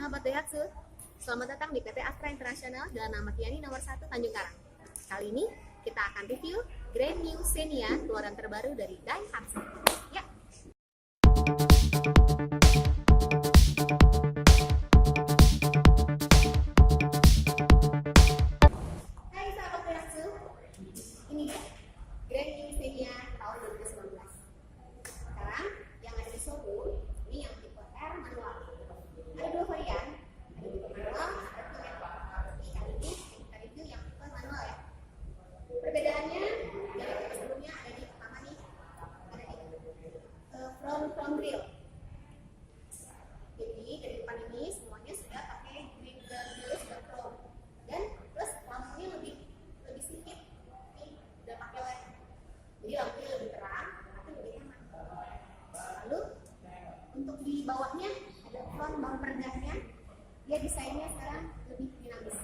Sahabat Daihatsu, selamat datang di PT Astra International Jalan Ahmad Yani nomor 1 Tanjung Karang. Kali ini kita akan review Grand New Xenia keluaran terbaru dari Daihatsu. Ya. Hai sahabat Daihatsu, ini dia Grand New Xenia tahun 2019. Sekarang yang ada di showroom ini yang tipe R manual. Ada dua varian, ada tipe manual, ada tipe manual. Kali ini kita review yang tipe manual ya. Perbedaannya dari tipe sebelumnya ada di pertama nih, ada di front grille. Jadi dari depan ini semuanya sudah pakai grille sudah chrome dan plus lampunya lebih sedikit, ini udah pakai LED. Jadi lampunya lebih terang, tapi lebih nyaman. Lalu untuk di bawahnya ada front bumper gasnya, dia desainnya sekarang lebih dinamis.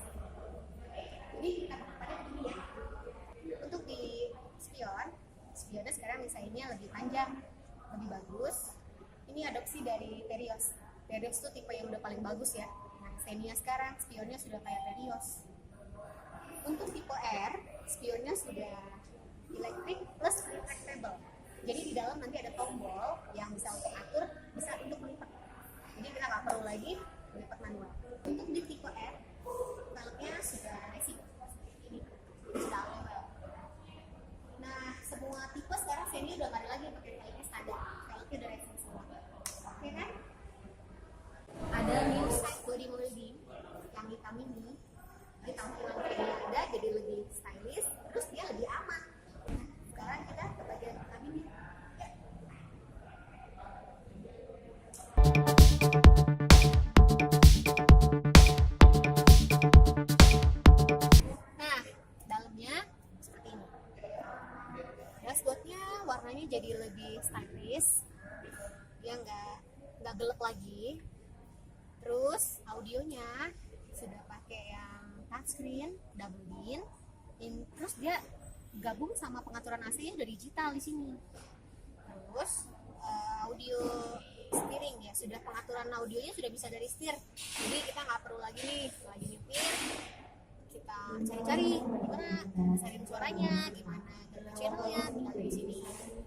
Jadi kita pada begini ya. Untuk di spionnya sekarang desainnya lebih panjang, lebih bagus. Ini adopsi dari Terios. Terios itu tipe yang udah paling bagus ya. Nah, Xenia sekarang spionnya sudah kayak Terios. Untuk tipe R, spionnya sudah elektrik plus retractable. Jadi di dalam nanti ada tombol yang bisa untuk atur, bisa untuk melipat. Jadi kita nggak perlu lagi melipat manual. Untuk di tipe R, velgnya sudah racing seperti ini, sudah alloy. Nah, semua tipe sekarang Xenia udah nggak ada lagi pakai velgnya standar, velgnya udah racing semua. Oke kan? Ada new side body molding yang hitam ini. Jadi tampilan Xenia ada jadi lebih stylish, terus dia lebih aman. Nah, sekarang kita ke bagian kabinnya. Nah, dalamnya seperti ini. Dashboardnya warnanya jadi lebih stylish, dia nggak gelap lagi. Terus audionya sudah pakai yang touchscreen, double din. Terus dia gabung sama pengaturan AC-nya udah digital di sini. Terus audio steering ya, sudah pengaturan audionya sudah bisa dari setir. Jadi kita nggak perlu lagi nih lagi nyetir, kita cari-cari gimana besarin suaranya, gimana ganti channelnya, tinggal dari sini.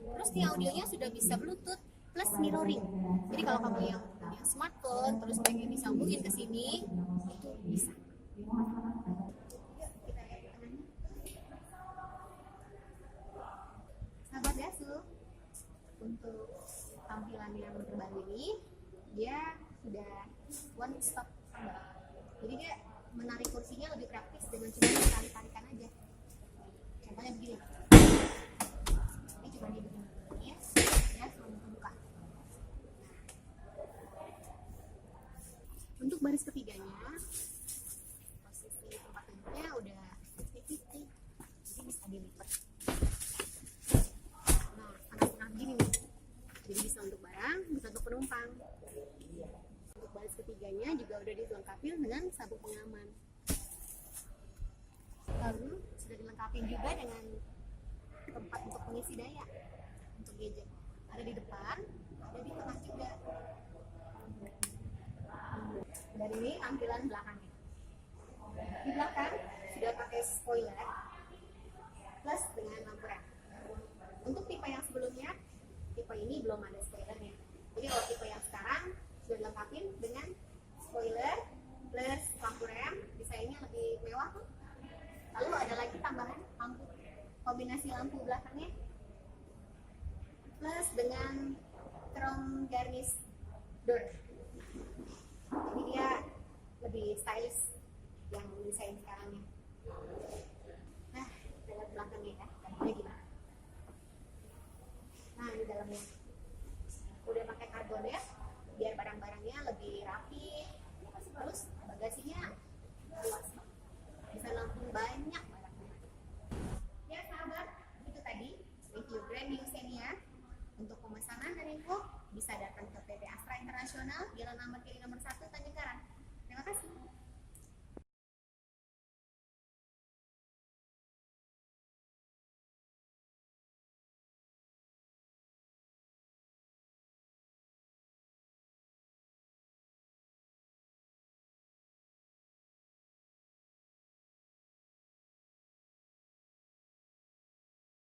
Terus nih audionya sudah bisa Bluetooth plus mirroring. Jadi kalau kamu yang punya smartphone terus pengen disambungin ke sini, itu bisa. Yuk, kita lihat di tengahnya. Sahabat Daihatsu, untuk tampilan yang terbaru ini dia sudah one stop tambah. Jadi dia menarik kursinya lebih praktis dengan cuma tarik-tarikan aja. Contohnya begini. Ini cuma dia begini ya, langsung terbuka. Untuk baris ketiganya, posisi tempat duduknya udah 50-50, jadi bisa dilipat. Nah, tengah-tengah begini nih, jadi bisa untuk barang, bisa untuk penumpang. Untuk baris ketiganya juga udah dilengkapi dengan sabuk pengaman. Lalu sudah dilengkapi juga dengan tempat untuk mengisi daya untuk gadget. Ada di depan, ada di tengah juga. Dan ini tampilan belakangnya. Di belakang sudah pakai spoiler plus dengan lampu rem. Untuk tipe yang sebelumnya, tipe ini belum ada spoilernya. Jadi kalau tipe yang sekarang sudah dilengkapi dengan spoiler plus lampu rem, desainnya lebih mewah tuh. Lalu ada lagi tambahan lampu, kombinasi lampu belakangnya plus dengan chrome garnish door. Jadi dia lebih stylish yang desain sekarangnya. Nah, dalam belakangnya ya, dalamnya gimana? Nah, ini dalamnya udah pakai karbon ya, biar barang-barangnya lebih rapi. Terus bagasinya luas, bisa nampung banyak barangnya. Ya sahabat, itu tadi review Grand New Xenia. Untuk pemesanan dan info bisa datang ke PT Astra International Jalan Ahmad Yani nomor 1